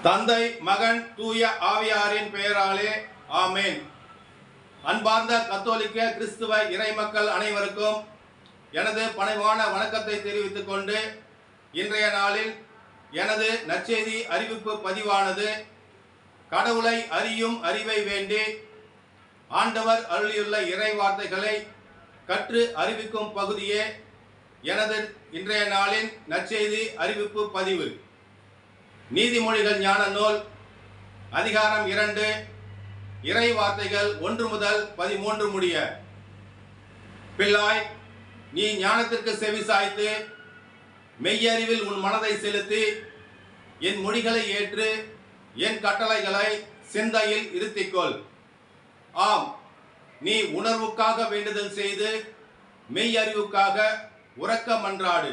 தந்தை மகன் தூய ஆவியாரின் பெயராலே ஆமேன். அன்பார்ந்த கத்தோலிக்க கிறிஸ்துவ இறைமக்கள் அனைவருக்கும் எனது பணிவான வணக்கத்தை தெரிவித்துக் கொண்டு இன்றைய நாளில் எனது நற்செய்தி அறிவிப்பு பதிவானது கடவுளை அறியும் அறிவை வேண்டி ஆண்டவர் அருளியுள்ள இறை வார்த்தைகளை கற்று அறிவிக்கும் பகுதியே எனது இன்றைய நாளின் நற்செய்தி அறிவிப்பு பதிவு. நீதிமொழிகள் ஞான நூல் அதிகாரம் 2 இறை வார்த்தைகள் 1 முதல் 13 முடிய. பிள்ளாய், நீ ஞானத்திற்கு செவி சாய்த்து மெய்யறிவில் உன் மனதை செலுத்தி என் மொழிகளை ஏற்று என் கட்டளைகளை சிந்தையில் இருத்திக்கொள். ஆம், நீ உணர்வுக்காக வேண்டுதல் செய்து மெய்யறிவுக்காக உரக்க மன்றாடு.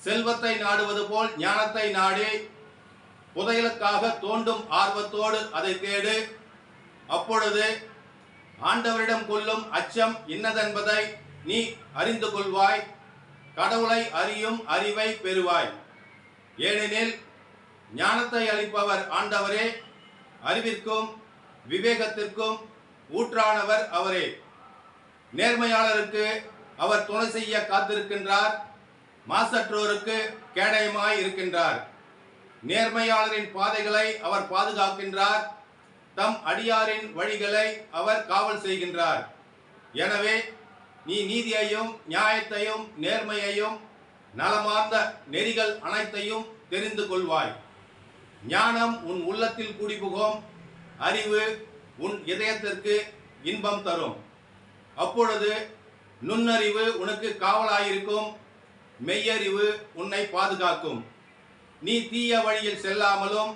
செல்வத்தை நாடுவது போல் ஞானத்தை நாடி புதையலுக்காக தோண்டும் ஆர்வத்தோடு அதை தேடு. அப்பொழுது ஆண்டவரிடம் கொள்ளும் அச்சம் இன்னதென்பதை நீ அறிந்து கொள்வாய். கடவுளை அறியும் அறிவை பெறுவாய். ஏனெனில் ஞானத்தை அளிப்பவர் ஆண்டவரே, அறிவிற்கும் விவேகத்திற்கும் ஊற்றானவர் அவரே. நேர்மையாளருக்கு அவர் துணை செய்ய காத்திருக்கின்றார், மாசற்றோருக்கு கேடயமாய் இருக்கின்றார். நேர்மையாளரின் பாதைகளை அவர் பாதுகாக்கின்றார், தம் அடியாரின் வழிகளை அவர் காவல் செய்கின்றார். எனவே நீ நீதியையும் நியாயத்தையும் நேர்மையையும் நலமார்ந்த நெறிகள் அனைத்தையும் தெரிந்து கொள்வாய். ஞானம் உன் உள்ளத்தில் குடிபுகும், அறிவு உன் இதயத்திற்கு இன்பம் தரும். அப்பொழுது நுண்ணறிவு உனக்கு காவலாயிருக்கும், மெய்யறிவு உன்னை பாதுகாக்கும். நீ தீய வழியில் செல்லாமலும்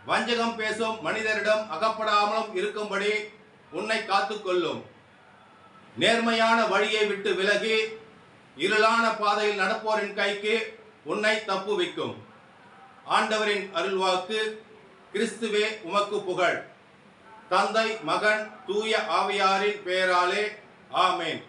வஞ்சகம் பேசும் மனிதரிடம் அகப்படாமலும் இருக்கும்படி உன்னை காத்துக்கொள்ளும். நேர்மையான வழியை விட்டு விலகி இருளான பாதையில் நடப்போரின் கைக்கு உன்னை தப்புவிக்கும். ஆண்டவரின் அருள்வாக்கு. கிறிஸ்துவே உமக்கு புகழ். தந்தை மகன் தூய ஆவியாரின் பெயராலே ஆமேன்.